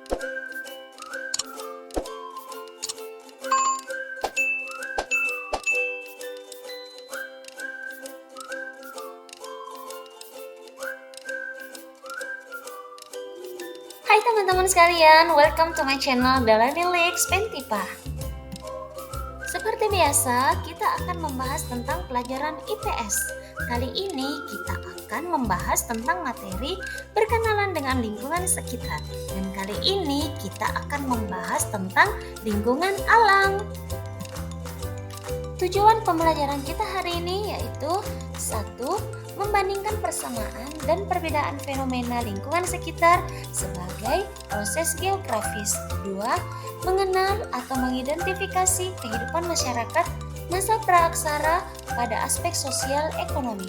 Hai teman-teman sekalian, welcome to my channel Dalani Lex Pentipa. Seperti biasa, kita akan membahas tentang pelajaran IPS. Kali ini kita akan membahas tentang materi berkenalan dengan lingkungan sekitar. Dan kali ini kita akan membahas tentang lingkungan alam. Tujuan pembelajaran kita hari ini yaitu 1. Membandingkan persamaan dan perbedaan fenomena lingkungan sekitar sebagai proses geografis. 2. Mengenal atau mengidentifikasi kehidupan masyarakat masa praaksara pada aspek sosial ekonomi.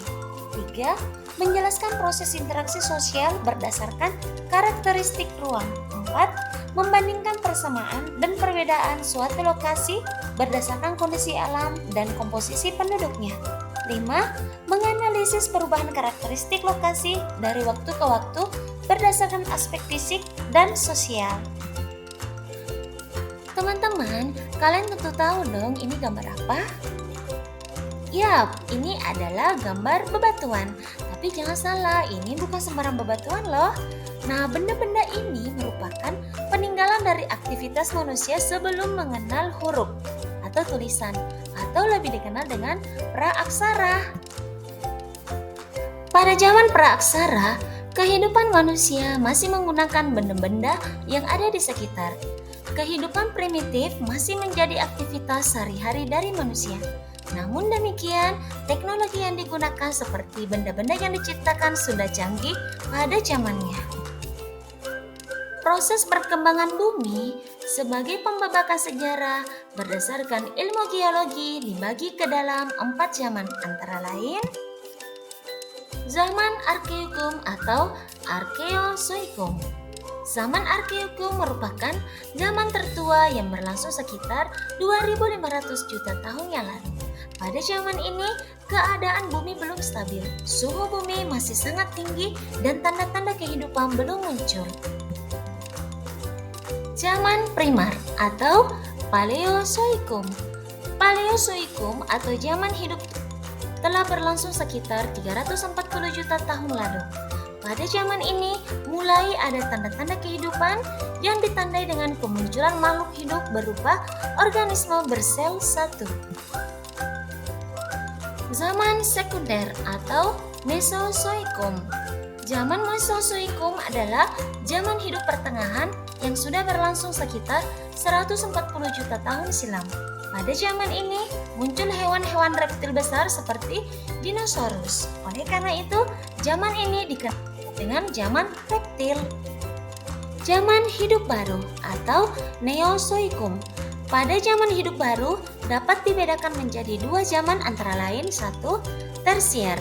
3. Menjelaskan proses interaksi sosial berdasarkan karakteristik ruang. 4. Membandingkan persamaan dan perbedaan suatu lokasi berdasarkan kondisi alam dan komposisi penduduknya. 5. Menganalisis perubahan karakteristik lokasi dari waktu ke waktu berdasarkan aspek fisik dan sosial. Teman-teman, kalian tentu tahu dong ini gambar apa? Yap, ini adalah gambar bebatuan. Tapi jangan salah, ini bukan sembarang bebatuan loh. Nah, benda-benda ini merupakan peninggalan dari aktivitas manusia sebelum mengenal huruf atau tulisan, atau lebih dikenal dengan praaksara. Pada zaman praaksara, kehidupan manusia masih menggunakan benda-benda yang ada di sekitar. Kehidupan primitif masih menjadi aktivitas sehari-hari dari manusia. Namun demikian, teknologi yang digunakan seperti benda-benda yang diciptakan sudah canggih pada zamannya. Proses perkembangan bumi sebagai pembabakan sejarah berdasarkan ilmu geologi dibagi ke dalam 4 zaman, antara lain zaman Arkeokum atau Arkeozoikum. Zaman Arkeokum merupakan zaman tertua yang berlangsung sekitar 2.500 juta tahun yang lalu. Pada zaman ini, keadaan bumi belum stabil, suhu bumi masih sangat tinggi dan tanda-tanda kehidupan belum muncul. Zaman Primar atau Paleozoikum. Paleozoikum atau zaman hidup telah berlangsung sekitar 340 juta tahun lalu. Pada zaman ini mulai ada tanda-tanda kehidupan yang ditandai dengan kemunculan makhluk hidup berupa organisme bersel satu. Zaman Sekunder atau Mesozoikum. Zaman Mesozoikum adalah zaman hidup pertengahan yang sudah berlangsung sekitar 140 juta tahun silam. Pada zaman ini muncul hewan-hewan reptil besar seperti dinosaurus. Oleh karena itu, zaman ini dikenal dengan zaman reptil. Zaman hidup baru atau Neozoikum. Pada zaman hidup baru dapat dibedakan menjadi 2 zaman, antara lain 1. Tersier.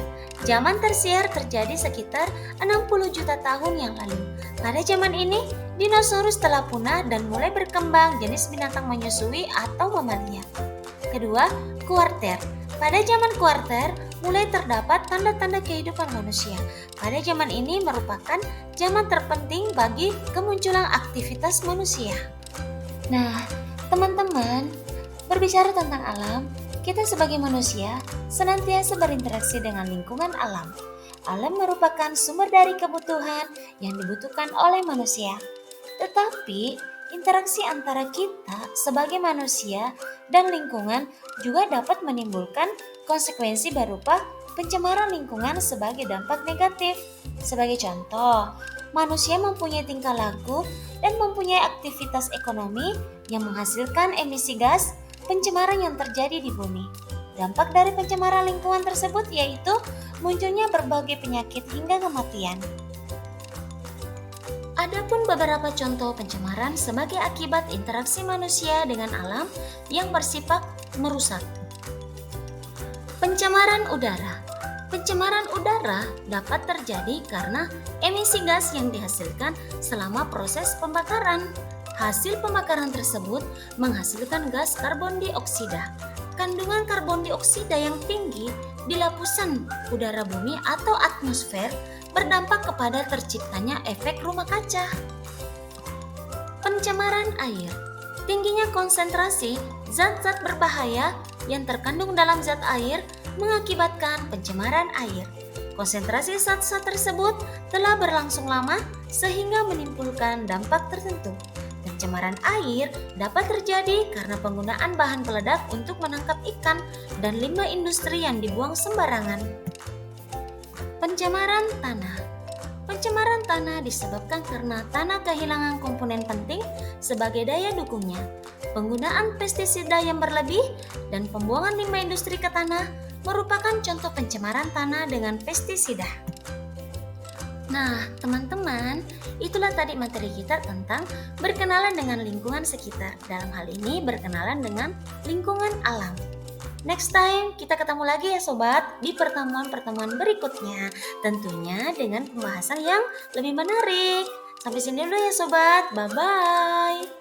Zaman tersier terjadi sekitar 60 juta tahun yang lalu. Pada zaman ini, dinosaurus telah punah dan mulai berkembang jenis binatang menyusui atau mamalia. Kedua, kuarter. Pada zaman kuarter, mulai terdapat tanda-tanda kehidupan manusia. Pada zaman ini merupakan zaman terpenting bagi kemunculan aktivitas manusia. Nah, teman-teman, berbicara tentang alam, kita sebagai manusia senantiasa berinteraksi dengan lingkungan alam. Alam merupakan sumber dari kebutuhan yang dibutuhkan oleh manusia. Tetapi, interaksi antara kita sebagai manusia dan lingkungan juga dapat menimbulkan konsekuensi berupa pencemaran lingkungan sebagai dampak negatif. Sebagai contoh, manusia mempunyai tingkah laku dan mempunyai aktivitas ekonomi yang menghasilkan emisi gas pencemaran yang terjadi di bumi. Dampak dari pencemaran lingkungan tersebut yaitu munculnya berbagai penyakit hingga kematian. Adapun beberapa contoh pencemaran sebagai akibat interaksi manusia dengan alam yang bersifat merusak. Pencemaran udara. Pencemaran udara dapat terjadi karena emisi gas yang dihasilkan selama proses pembakaran. Hasil pembakaran tersebut menghasilkan gas karbon dioksida. Kandungan karbon dioksida yang tinggi di lapisan udara bumi atau atmosfer berdampak kepada terciptanya efek rumah kaca. Pencemaran air. Tingginya konsentrasi zat-zat berbahaya yang terkandung dalam zat air mengakibatkan pencemaran air. Konsentrasi zat-zat tersebut telah berlangsung lama sehingga menimbulkan dampak tertentu. Pencemaran air dapat terjadi karena penggunaan bahan peledak untuk menangkap ikan dan limbah industri yang dibuang sembarangan. Pencemaran tanah. Pencemaran tanah disebabkan karena tanah kehilangan komponen penting sebagai daya dukungnya. Penggunaan pestisida yang berlebih dan pembuangan limbah industri ke tanah merupakan contoh pencemaran tanah dengan pestisida. Nah, teman-teman, itulah tadi materi kita tentang berkenalan dengan lingkungan sekitar. Dalam hal ini berkenalan dengan lingkungan alam. Next time kita ketemu lagi ya sobat di pertemuan-pertemuan berikutnya. Tentunya dengan pembahasan yang lebih menarik. Sampai sini dulu ya sobat. Bye-bye.